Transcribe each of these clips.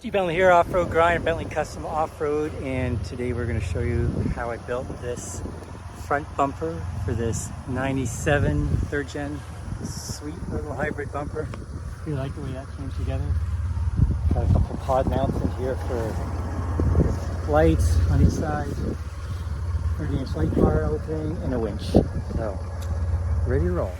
Steve Bentley here, Off-Road Grind, Bentley Custom Off-Road, and today we're going to show you how I built this front bumper for this 97 3rd gen sweet little hybrid bumper. You like the way that came together? Got a couple pod mounts in here for lights on each side, 30-inch light bar opening, and a winch. So, ready to roll.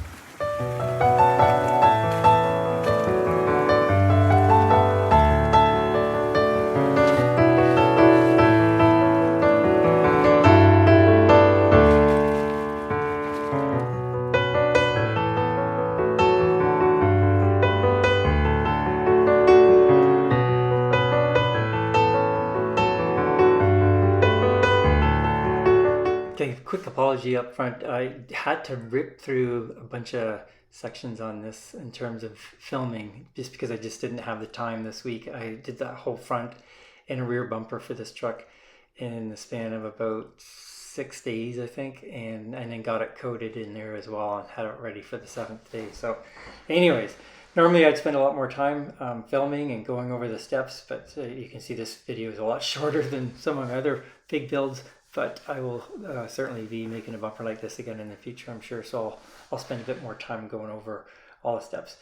Okay, quick apology up front. I had to rip through a bunch of sections on this in terms of filming just because I just didn't have the time this week. I did that whole front and rear bumper for this truck in the span of about 6 days, I think, and then got it coated in there as well and had it ready for the 7th day. So anyways, normally I'd spend a lot more time filming and going over the steps, but you can see this video is a lot shorter than some of my other big builds. But I will certainly be making a bumper like this again in the future, I'm sure. So I'll spend a bit more time going over all the steps.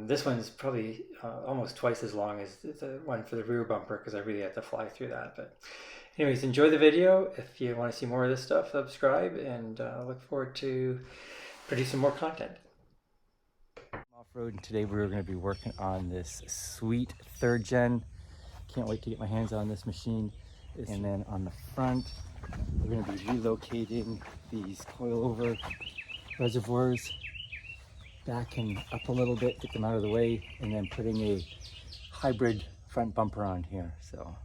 This one's probably almost twice as long as the one for the rear bumper because I really had to fly through that. But anyways, enjoy the video. If you want to see more of this stuff, subscribe, and look forward to producing more content. Off-road, and today we're going to be working on this sweet 3rd gen. Can't wait to get my hands on this machine. And then on the front, we're going to be relocating these coilover reservoirs back and up a little bit, get them out of the way, and then putting a hybrid front bumper on here. So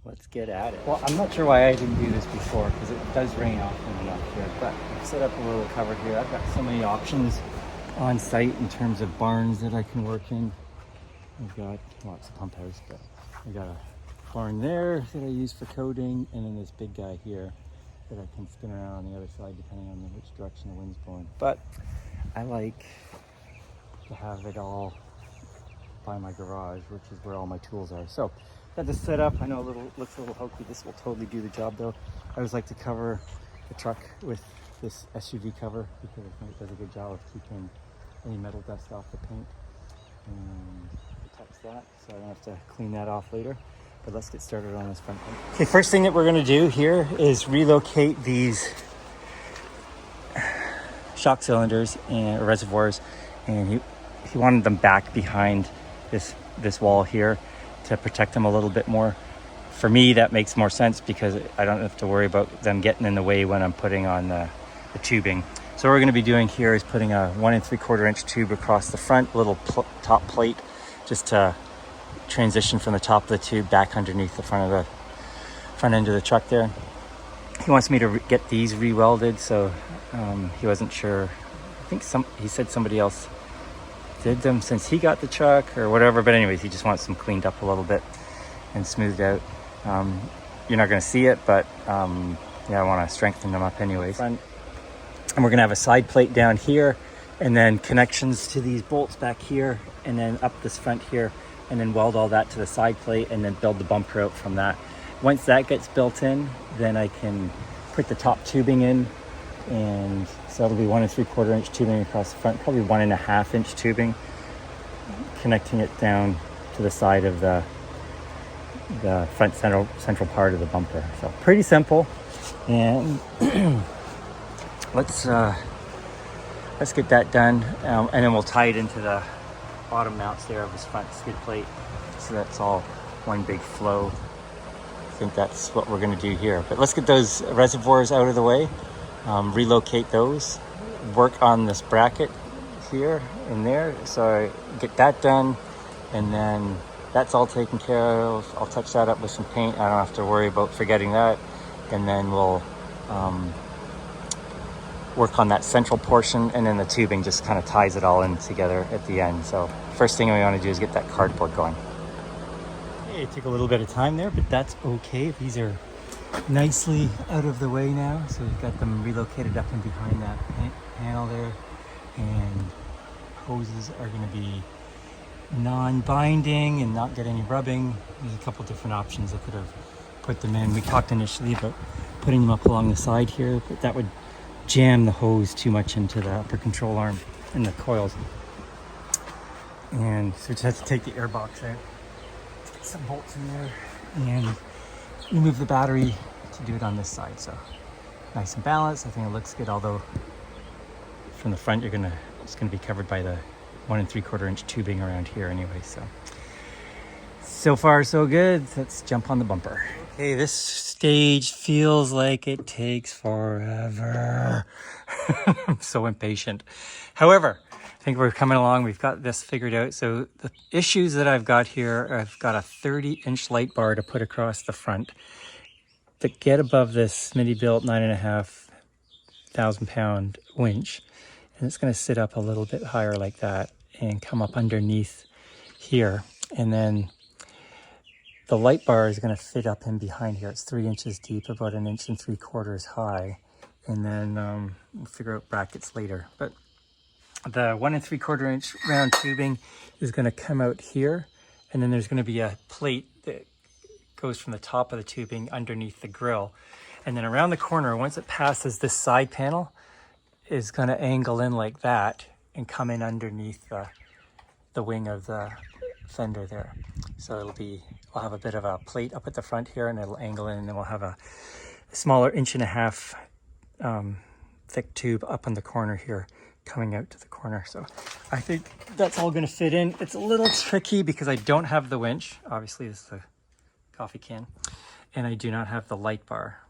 let's get at it. Well, I'm not sure why I didn't do this before because it does rain often enough here, but I've set up a little cover here. I've got so many options on site in terms of barns that I can work in. I've got lots of pump house, but I got a barn there that I use for coating, and then this big guy here that I can spin around on the other side depending on which direction the wind's blowing. But I like to have it all by my garage, which is where all my tools are. So got this set up. I know looks a little hokey. This will totally do the job though. I always like to cover the truck with this SUV cover because I think it does a good job of keeping any metal dust off the paint and protects that, so I don't have to clean that off later. But let's get started on this front one. Okay, first thing that we're going to do here is relocate these shock cylinders and reservoirs, and he wanted them back behind this wall here to protect them a little bit more. For me, that makes more sense because I don't have to worry about them getting in the way when I'm putting on the tubing. So what we're going to be doing here is putting a 1 3/4 inch tube across the front, little top plate, just to transition from the top of the tube back underneath the front end of the truck there. He wants me to get these re-welded, so he wasn't sure. I think he said somebody else did them since he got the truck or whatever, but anyways, he just wants them cleaned up a little bit and smoothed out. You're not going to see it, but yeah, I want to strengthen them up anyways. And we're going to have a side plate down here, and then connections to these bolts back here, and then up this front here, and then weld all that to the side plate and then build the bumper out from that. Once that gets built in, then I can put the top tubing in, and so it'll be 1 3/4 inch tubing across the front, probably 1.5 inch tubing, connecting it down to the side of the front central part of the bumper. So pretty simple, and let's get that done, and then we'll tie it into the bottom mounts there of this front skid plate, so that's all one big flow. I think that's what we're going to do here. But let's get those reservoirs out of the way, relocate those, work on this bracket here and there, so I get that done, and then that's all taken care of. I'll touch that up with some paint. I don't have to worry about forgetting that, and then we'll work on that central portion, and then the tubing just kind of ties it all in together at the end. So first thing we want to do is get that cardboard going. Okay, it took a little bit of time there, but that's okay. These are nicely out of the way now, so we've got them relocated up and behind that panel there, and hoses are going to be non-binding and not get any rubbing. There's a couple different options I could have put them in. We talked initially about putting them up along the side here, but that would jam the hose too much into the upper control arm and the coils. And so we just have to take the air box out, get some bolts in there, and remove the battery to do it on this side. So nice and balanced. I think it looks good, although from the front it's gonna be covered by the 1 3/4 inch tubing around here anyway. So far so good. Let's jump on the bumper. Okay, this stage feels like it takes forever. I'm so impatient. However, I think we're coming along. We've got this figured out. So the issues that I've got here, I've got a 30-inch light bar to put across the front to get above this Smitty built 9.5 thousand-pound winch. And it's going to sit up a little bit higher like that and come up underneath here. And then the light bar is going to fit up in behind here. It's 3 inches deep, about 1 3/4 inches high. And then we'll figure out brackets later. But the 1 3/4 inch round tubing is going to come out here. And then there's going to be a plate that goes from the top of the tubing underneath the grill. And then around the corner, once it passes this side panel, is going to angle in like that and come in underneath the wing of the fender there. So we'll have a bit of a plate up at the front here, and it'll angle in, and then we'll have a smaller 1.5 inch thick tube up on the corner here coming out to the corner. So I think that's all going to fit in. It's a little tricky because I don't have the winch. Obviously this is the coffee can, and I do not have the light bar.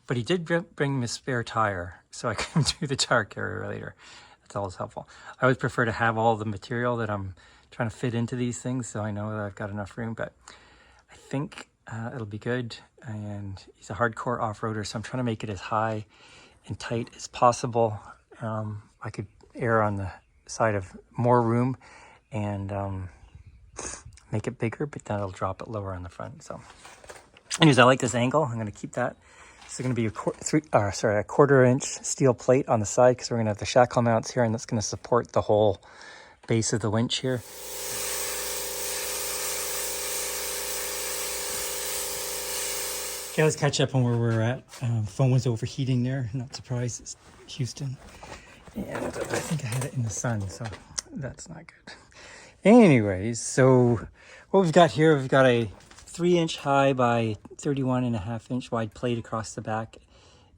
But he did bring me a spare tire, so I can do the tire carrier later. That's always helpful. I always prefer to have all the material that I'm trying to fit into these things, so I know that I've got enough room, but I think it'll be good. And he's a hardcore off-roader, so I'm trying to make it as high and tight as possible. I could err on the side of more room and make it bigger, but then it'll drop it lower on the front. So anyways, I like this angle. I'm going to keep that. It's going to be a 1/4 inch steel plate on the side, because we're going to have the shackle mounts here, and that's going to support the whole base of the winch here. Okay, let's catch up on where we're at. Phone was overheating there. Not surprised, it's Houston. And I think I had it in the sun, so that's not good. Anyways, so what we've got here, we've got a 3-inch high by 31.5 inch wide plate across the back.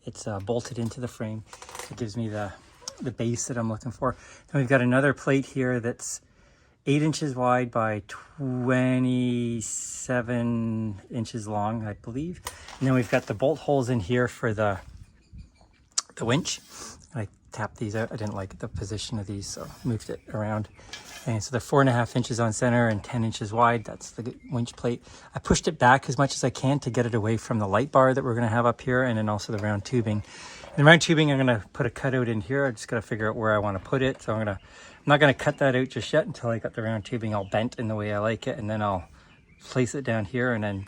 It's bolted into the frame. It gives me the base that I'm looking for. Then we've got another plate here that's 8 inches wide by 27 inches long, I believe. And then we've got the bolt holes in here for the winch. I tapped these out. I didn't like the position of these, so moved it around. And so they're 4.5 inches on center and 10 inches wide. That's the winch plate. I pushed it back as much as I can to get it away from the light bar that we're going to have up here, and then also the round tubing. The round tubing, I'm going to put a cutout in here. I just got to figure out where I want to put it. So I'm not going to cut that out just yet until I got the round tubing all bent in the way I like it, and then I'll place it down here and then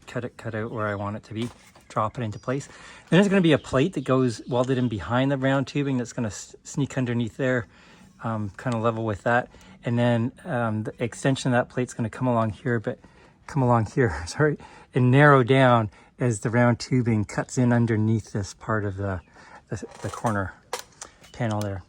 cut out where I want it to be. Drop it into place. Then there's going to be a plate that goes welded in behind the round tubing that's going to sneak underneath there, kind of level with that. And then the extension of that plate's going to come along here, and narrow down as the round tubing cuts in underneath this part of the corner panel there.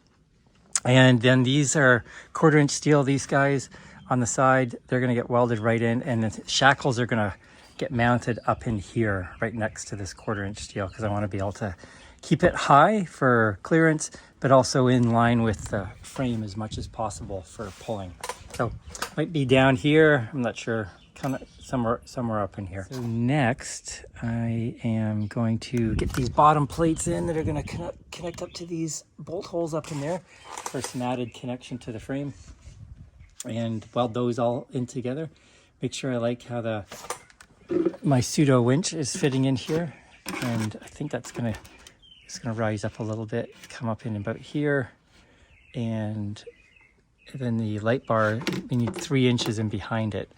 And then these are 1/4 inch steel. These guys on the side, they're going to get welded right in, and the shackles are going to get mounted up in here right next to this 1/4 inch steel, because I want to be able to keep it high for clearance, but also in line with the frame as much as possible for pulling. So might be down here, I'm not sure, kind of somewhere up in here. So next I am going to get these bottom plates in that are going to connect up to these bolt holes up in there for some added connection to the frame, and weld those all in together. Make sure I like how my pseudo winch is fitting in here, and I think that's going to rise up a little bit, come up in about here, and then the light bar, we need 3 inches in behind it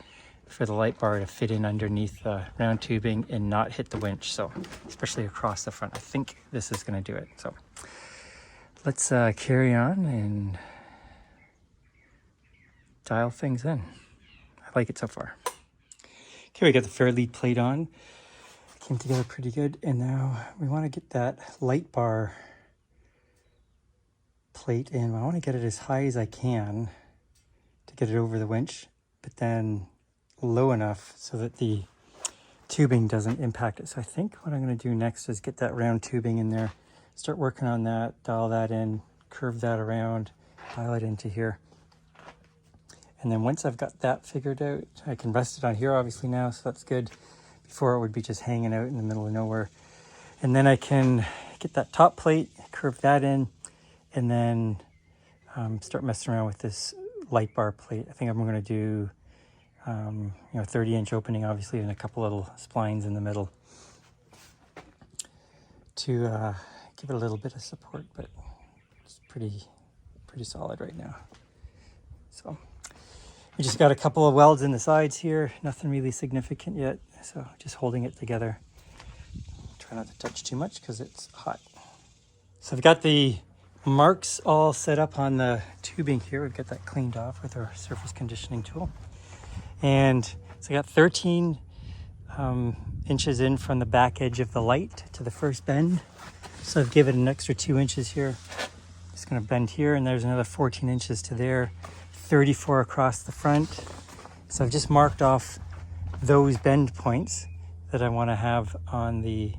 for the light bar to fit in underneath the round tubing and not hit the winch, so especially across the front. I think this is going to do it. So let's carry on and dial things in. I like it so far. Okay, we got the fair lead plate on. Came together pretty good. And now we want to get that light bar plate in. I want to get it as high as I can to get it over the winch, but then low enough so that the tubing doesn't impact it. So I think what I'm going to do next is get that round tubing in there, start working on that, dial that in, curve that around, dial it into here. And then once I've got that figured out, I can rest it on here obviously now, so that's good. Before it would be just hanging out in the middle of nowhere. And then I can get that top plate, curve that in, and then start messing around with this light bar plate. I think I'm going to do 30-inch opening, obviously, and a couple little splines in the middle to give it a little bit of support, but it's pretty solid right now. So we just got a couple of welds in the sides here, nothing really significant yet, so just holding it together. Try not to touch too much because it's hot. So I've got the marks all set up on the tubing here. We've got that cleaned off with our surface conditioning tool. And so I got 13 inches in from the back edge of the light to the first bend. So I've given an extra 2 inches here. Just going to bend here, and there's another 14 inches to there, 34 across the front. So I've just marked off those bend points that I want to have on the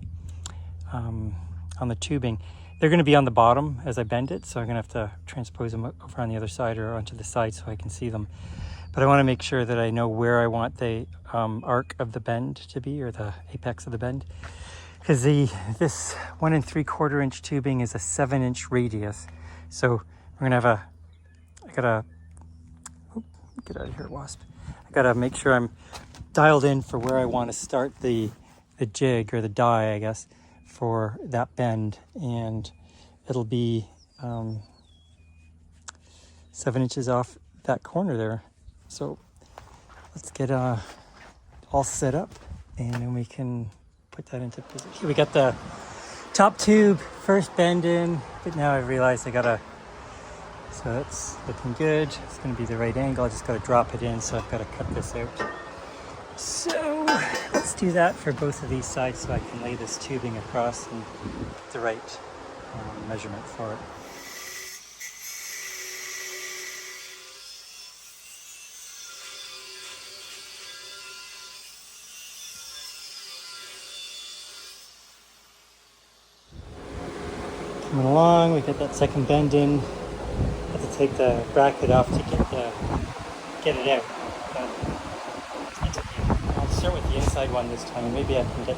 tubing. They're going to be on the bottom as I bend it, so I'm going to have to transpose them over on the other side or onto the side so I can see them. But I want to make sure that I know where I want the arc of the bend to be, or the apex of the bend. Because this 1 3/4 inch tubing is a 7-inch radius. So we're going to have get out of here, wasp. I got to make sure I'm dialed in for where I want to start the jig, or the die, I guess, for that bend. And it'll be 7 inches off that corner there. So let's get all set up, and then we can put that into position. We got the top tube first bend in, but now I realized so that's looking good. It's going to be the right angle. I just got to drop it in, so I've got to cut this out. So let's do that for both of these sides so I can lay this tubing across and get the right measurement for it. Coming along, we get that second bend in. Have to take the bracket off to get it out. But I'll start with the inside one this time, and maybe I can get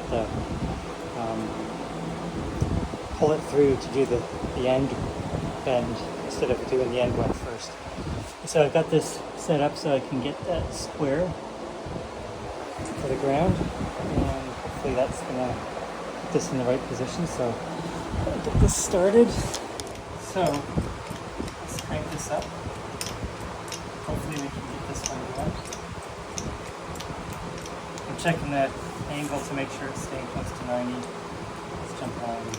pull it through to do the end bend instead of doing the end one first. So I've got this set up so I can get that square to the ground, and hopefully that's gonna put this in the right position. So I'll get this started. So let's crank this up. Hopefully we can get this one going. I'm checking the angle to make sure it's staying close to 90. Let's jump on and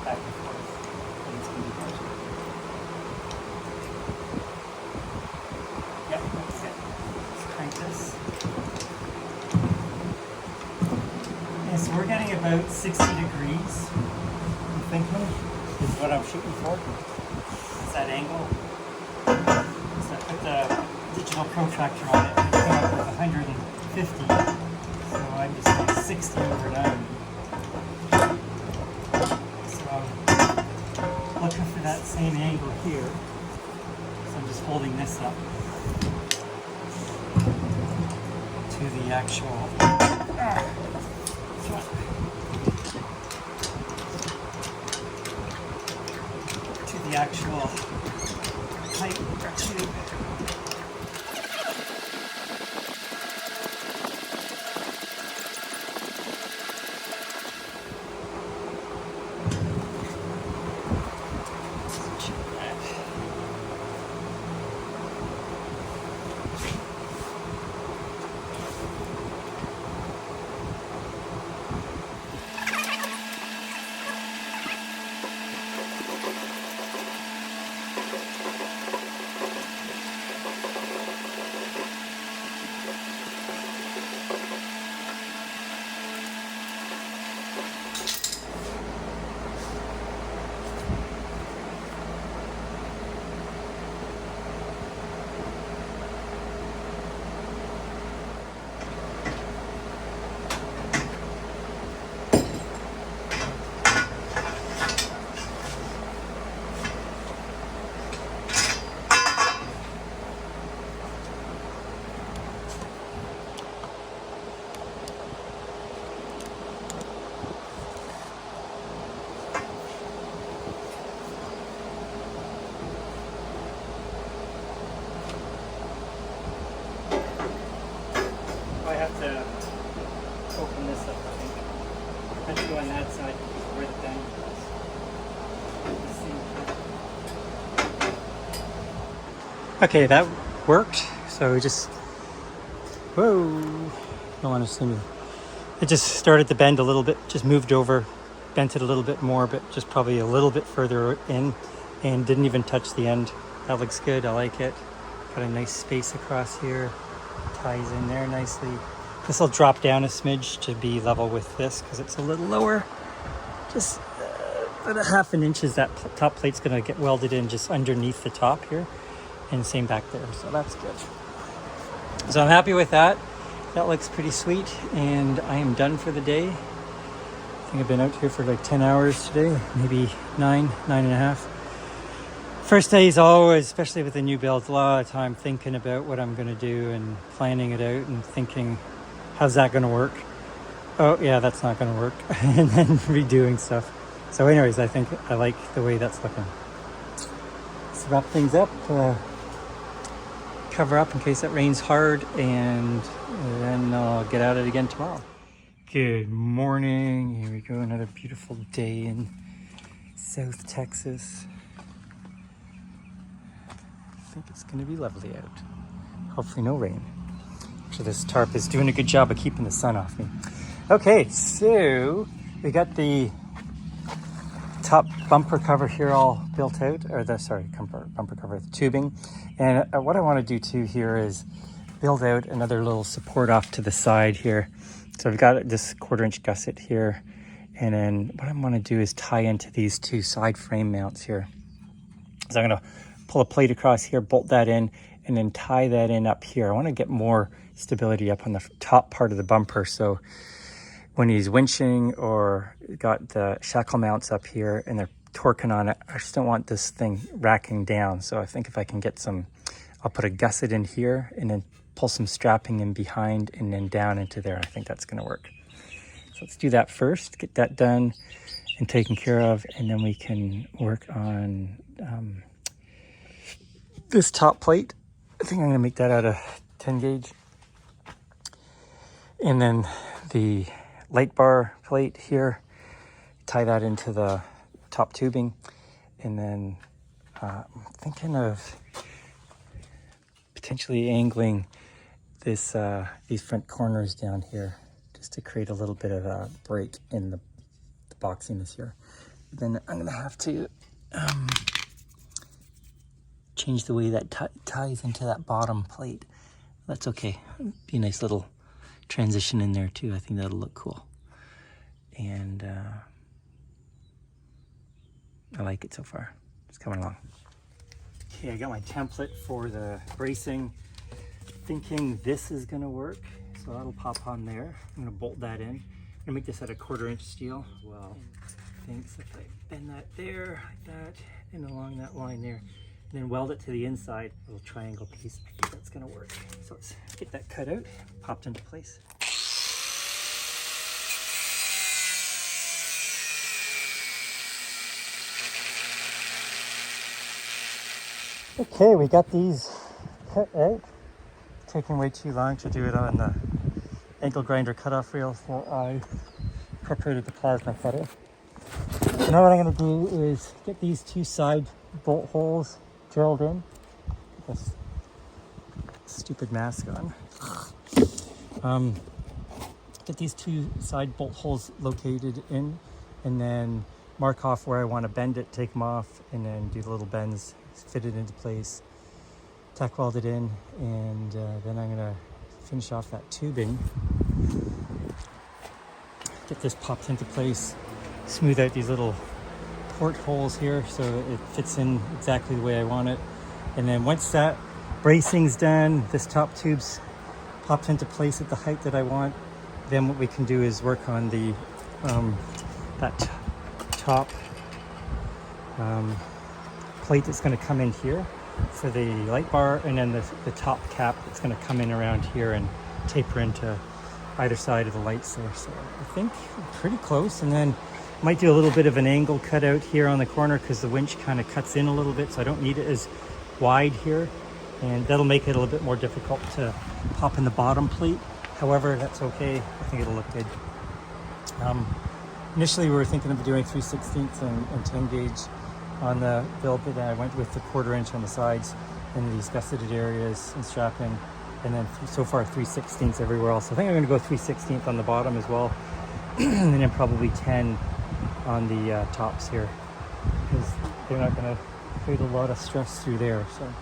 back and forth. I think it's going to be good. Yep, that's it. Let's crank this. Okay, so we're getting about 60 degrees, I'm thinking, is what I'm shooting for. It's that angle. So I put the digital protractor on it, and it came up with 150. So I'm just like 60 over 90. So I'm looking for that same angle here. So I'm just holding this up to the actual height of our tube. have to open this up, I think. I have to go on that side where the bend was. Okay, that worked. So we just, whoa, don't want to see me. It just started to bend a little bit, just moved over, bent it a little bit more, but just probably a little bit further in, and didn't even touch the end. That looks good, I like it. Got a nice space across here, ties in there nicely. This will drop down a smidge to be level with this because it's a little lower. Just about a half an inch is that top plate's gonna get welded in just underneath the top here, and same back there, so that's good. So I'm happy with that. That looks pretty sweet, and I am done for the day. I think I've been out here for like 10 hours today, maybe 9.5. First day is always, especially with the new builds, a lot of time thinking about what I'm going to do and planning it out and thinking, how's that going to work? Oh yeah, that's not going to work. And then redoing stuff. So anyways, I think I like the way that's looking. Let's wrap things up. Cover up in case it rains hard, and then I'll get at it again tomorrow. Good morning. Here we go. Another beautiful day in South Texas. I think it's going to be lovely out. Hopefully no rain. So this tarp is doing a good job of keeping the sun off me. Okay, so we got the top bumper cover here all built out, or the bumper cover, the tubing. And what I want to do too here is build out another little support off to the side here. So I've got this 1/4 inch gusset here, and then what I want to do is tie into these two side frame mounts here. So I'm going to pull a plate across here, bolt that in, and then tie that in up here. I want to get more stability up on the top part of the bumper, so when he's winching or got the shackle mounts up here and they're torquing on it, I just don't want this thing racking down. So I think if I can get some, I'll put a gusset in here and then pull some strapping in behind and then down into there. I think that's going to work. So let's do that first, get that done and taken care of, and then we can work on this top plate. I think I'm going to make that out of 10 gauge. And then the light bar plate here, tie that into the top tubing, and then I'm thinking of potentially angling this these front corners down here just to create a little bit of a break in the boxiness here. Then I'm gonna have to change the way that ties into that bottom plate. That's okay. Be a nice little transition in there too. I think that'll look cool. And I like it so far. It's coming along. Okay, I got my template for the bracing. Thinking this is gonna work, so that'll pop on there. I'm gonna bolt that in. I'm gonna make this out of 1/4 inch steel. Well, thanks. If I bend that there, like that, and along that line there, and then weld it to the inside, a little triangle piece. I think that's gonna work. So let's get that cut out, popped into place. Okay, we got these cut out. Taking way too long to do it on the angle grinder cutoff reel, so I incorporated the plasma cutter. So now what I'm going to do is get these two side bolt holes drilled in. Get this stupid mask on. Get these two side bolt holes located in, and then mark off where I want to bend it, take them off, and then do the little bends, fit it into place, tack weld it in, and then I'm gonna finish off that tubing. Get this popped into place, smooth out these little port holes here so it fits in exactly the way I want it. And then once that bracing's done, this top tube's popped into place at the height that I want, then what we can do is work on the that top plate that's going to come in here for the light bar, and then the top cap that's going to come in around here and taper into either side of the lights there. So I think pretty close, and then might do a little bit of an angle cut out here on the corner because the winch kind of cuts in a little bit, so I don't need it as wide here, and that'll make it a little bit more difficult to pop in the bottom plate. However, that's okay. I think it'll look good. Initially, we were thinking of doing 3/16 and 10 gauge on the build, but then I went with the 1/4 inch on the sides in these gusseted areas and strapping, and then so far 3/16 everywhere else. So I think I'm going to go 3/16 on the bottom as well, and then probably 10 on the tops here, because they're not going to create a lot of stress through there. So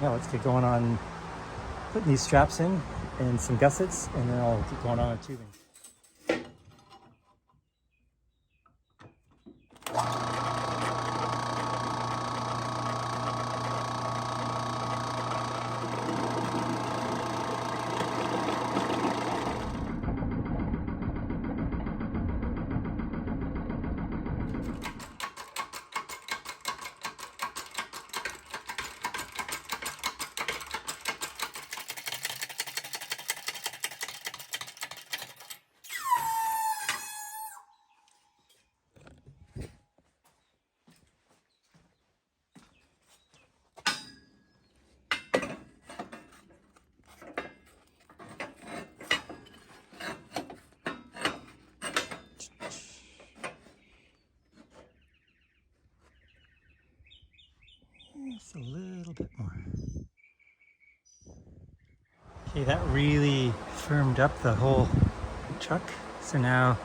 yeah, let's get going on putting these straps in and some gussets, and then I'll get going on with tubing. Just a little bit more. Okay, that really firmed up the whole truck. So now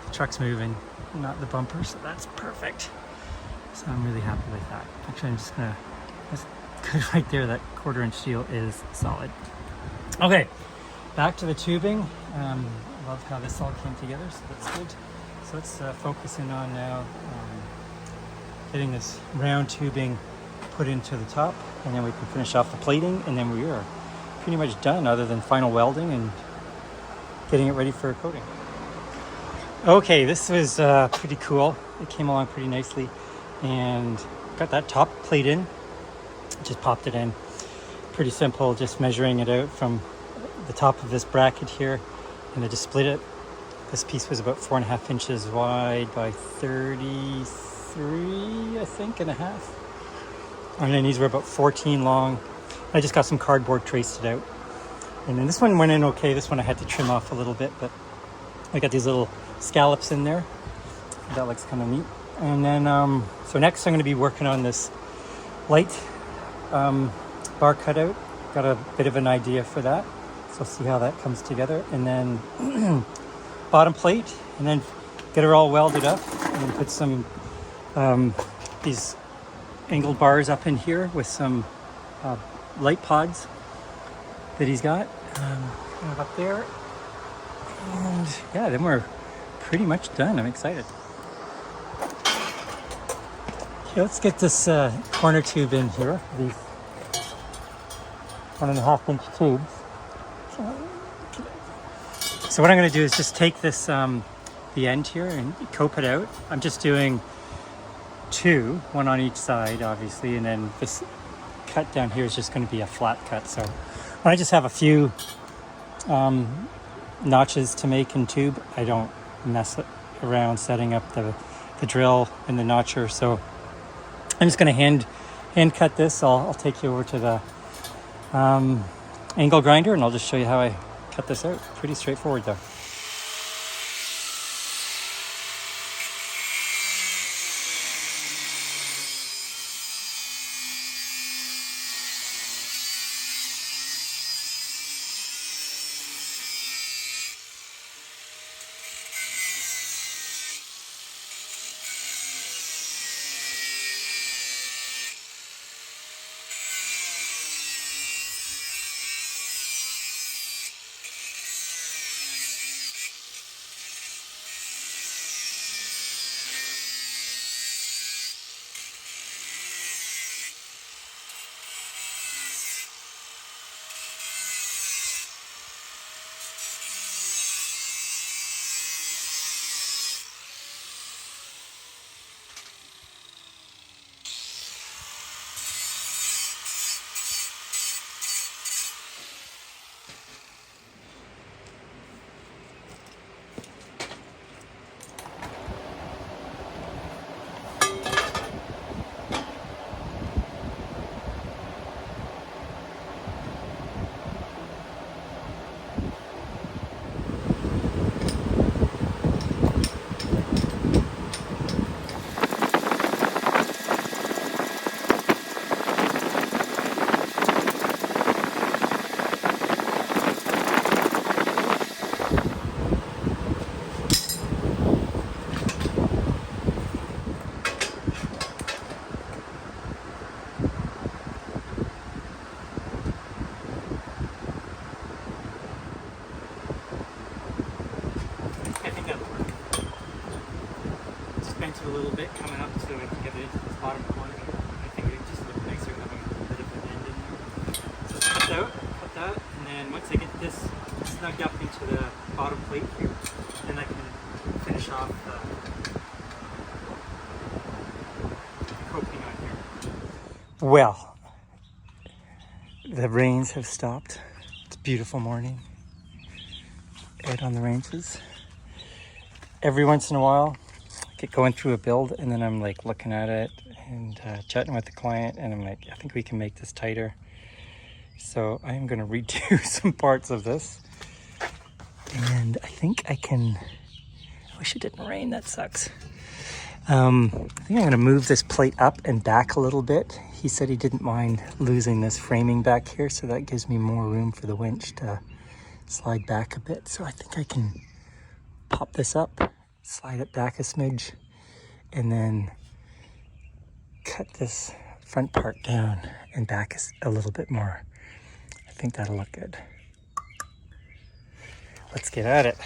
the truck's moving, not the bumper, so that's perfect. So I'm really happy with that. Actually, I'm just gonna, that's good right there, that 1/4 inch steel is solid. Okay, back to the tubing. Love how this all came together, so that's good. So let's focus in on now getting this round tubing put into the top, and then we can finish off the plating, and then we are pretty much done other than final welding and getting it ready for coating. Okay, this was pretty cool. It came along pretty nicely, and got that top plate in, just popped it in. Pretty simple, just measuring it out from the top of this bracket here, and I just split it. This piece was about 4.5 inches wide by 33, I think, and a half. And then these were about 14 long. I just got some cardboard, traced it out. And then this one went in okay. This one I had to trim off a little bit, but I got these little scallops in there. That looks kind of neat. And then, so next I'm going to be working on this light bar cutout. Got a bit of an idea for that. So see how that comes together. And then bottom plate, and then get it all welded up, and then put some these angled bars up in here with some light pods that he's got kind of up there. And yeah, then we're pretty much done. I'm excited. Okay, let's get this corner tube in here, these 1.5 inch tubes. So what I'm going to do is just take this the end here and cope it out. I'm just doing 2, one on each side obviously, and then this cut down here is just going to be a flat cut. So I just have a few notches to make in tube. I don't mess around setting up the drill and the notcher, so I'm just going to hand cut this. I'll take you over to the angle grinder, and I'll just show you how I cut this out. Pretty straightforward though. it coming up so we can get it into this bottom corner here. I think it just look nicer having a bit of an end in there. So cut that, and then once I get this snugged up into the bottom plate here, then I can finish off the coping on here. Well, the rains have stopped. It's a beautiful morning out on the ranges. Every once in a while, I get going through a build and then I'm like looking at it and chatting with the client, and I'm like, I think we can make this tighter. So I am going to redo some parts of this, and I think I can. I wish it didn't rain, that sucks. I think I'm going to move this plate up and back a little bit. He said he didn't mind losing this framing back here, so that gives me more room for the winch to slide back a bit. So I think I can pop this up, slide it back a smidge, and then cut this front part down and back a little bit more. I think that'll look good. Let's get at it.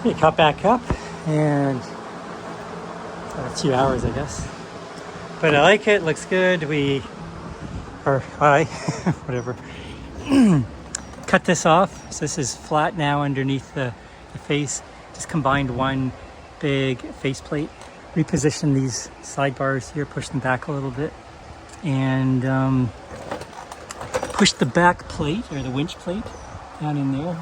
You cut back up, and a few hours, I guess. But I like it, looks good. Whatever. Cut this off. So this is flat now underneath the face. Just combined one big faceplate. Reposition these sidebars here, push them back a little bit. And push the back plate, or the winch plate, down in there.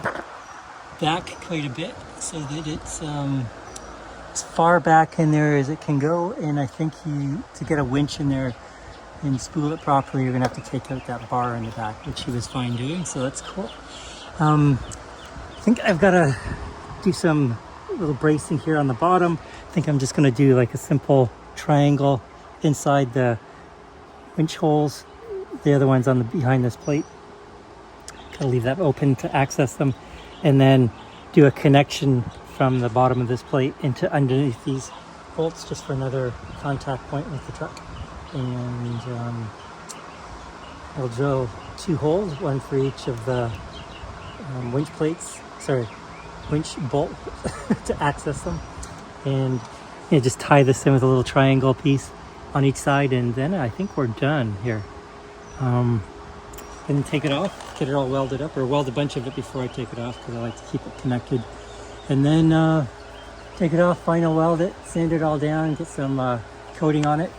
Back quite a bit so that it's as far back in there as it can go. And I think to get a winch in there and spool it properly, you're gonna have to take out that bar in the back, which he was fine doing, so that's cool. I think I've got to do some little bracing here on the bottom. I think I'm just gonna do like a simple triangle inside the winch holes, the other ones on the behind this plate. Gotta leave that open to access them, and then do a connection from the bottom of this plate into underneath these bolts, just for another contact point with the truck. And I'll drill 2 holes, one for each of the winch bolt to access them, and just tie this in with a little triangle piece on each side, and then I think we're done here. Then take it off, get it all welded up, or weld a bunch of it before I take it off, because I like to keep it connected. And then take it off, final weld it, sand it all down, get some coating on it,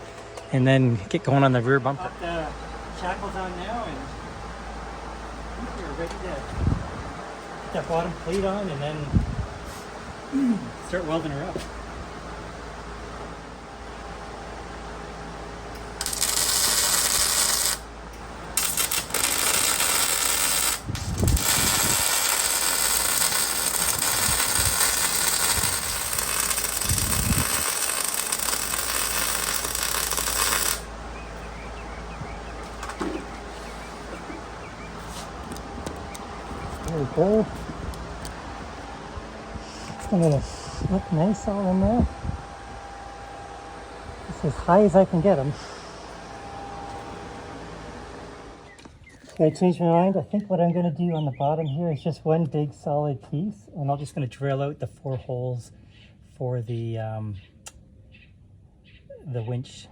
and then get going on the rear bumper. Pop the shackles on now, and I think we're ready to get that bottom plate on, and then start welding her up. There we go. It's gonna look nice all in there. It's as high as I can get them. Okay, I changed my mind. I think what I'm gonna do on the bottom here is just one big solid piece, and I'm just gonna drill out the 4 holes for the winch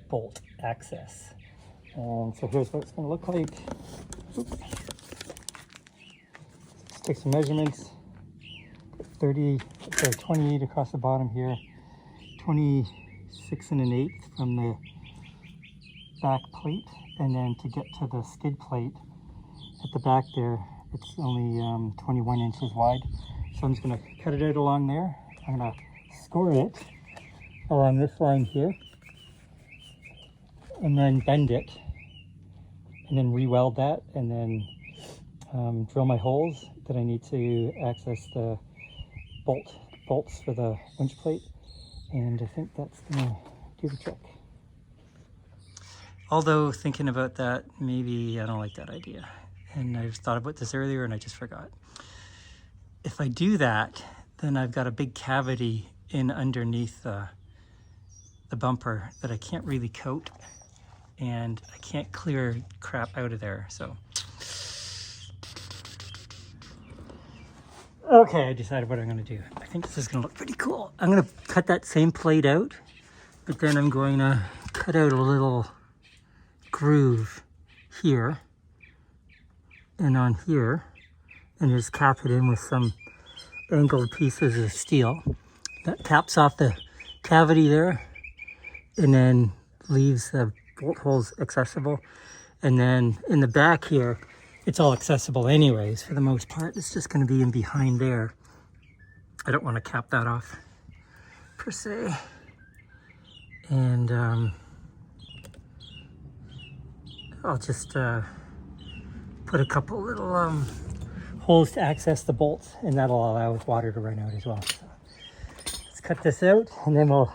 bolt access. And so here's what it's gonna look like. Oops. Take some measurements, 28 across the bottom here, 26 1/8 from the back plate, and then to get to the skid plate at the back there, it's only 21 inches wide. So I'm just going to cut it out along there. I'm going to score it along this line here, and then bend it, and then re-weld that, and then drill my holes that I need to access the bolts for the winch plate, and I think that's gonna do the trick. Although thinking about that, maybe I don't like that idea, and I just thought about this earlier and I just forgot. If I do that, then I've got a big cavity in underneath the bumper that I can't really coat, and I can't clear crap out of there, so. Okay, I decided what I'm gonna do. I think this is gonna look pretty cool. I'm gonna cut that same plate out, but then I'm going to cut out a little groove here and on here, and just cap it in with some angled pieces of steel. That caps off the cavity there, and then leaves the bolt holes accessible. And then in the back here, it's all accessible anyways, for the most part. It's just going to be in behind there. I don't want to cap that off, per se. And I'll just put a couple little holes to access the bolts, and that'll allow water to run out as well. So let's cut this out, and then we'll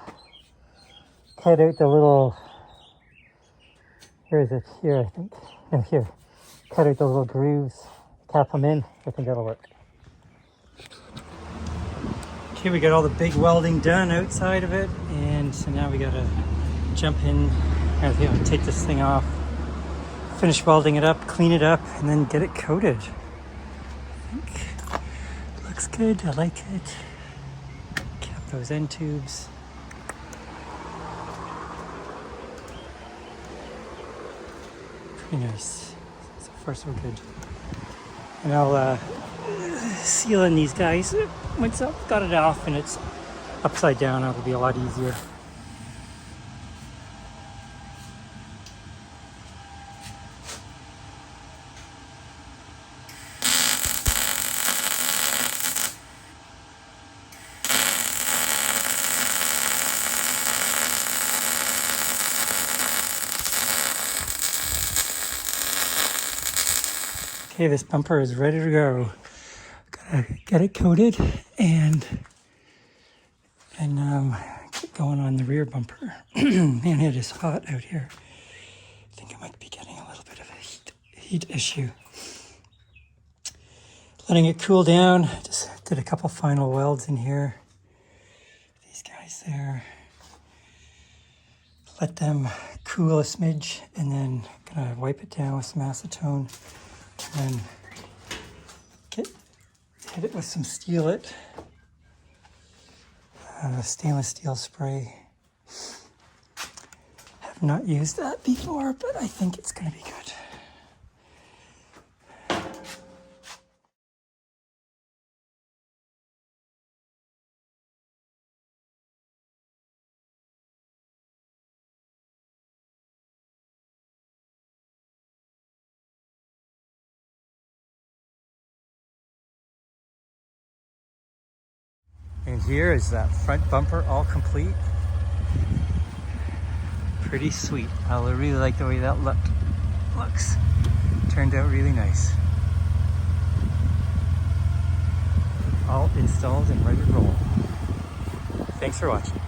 cut out the little, where is it? Here, I think. No, here. Cut out the little grooves, tap them in. I think that'll work. Okay, we got all the big welding done outside of it, and so now we gotta jump in and take this thing off, finish welding it up, clean it up, and then get it coated. I think it looks good. I like it. Cap those end tubes. Pretty nice. So far so good. And I'll seal in these guys. Once I've got it off and it's upside down, it'll be a lot easier. Okay, this bumper is ready to go. Gotta get it coated and get going on the rear bumper. Man, it is hot out here. I think I might be getting a little bit of a heat issue. Letting it cool down. Just did a couple final welds in here. These guys there. Let them cool a smidge, and then gonna wipe it down with some acetone. And hit it with some Steel-It, stainless steel spray. Have not used that before, but I think it's going to be good. And here is that front bumper all complete. Pretty sweet. I really like the way that looks. Turned out really nice. All installed and ready to roll. Thanks for watching.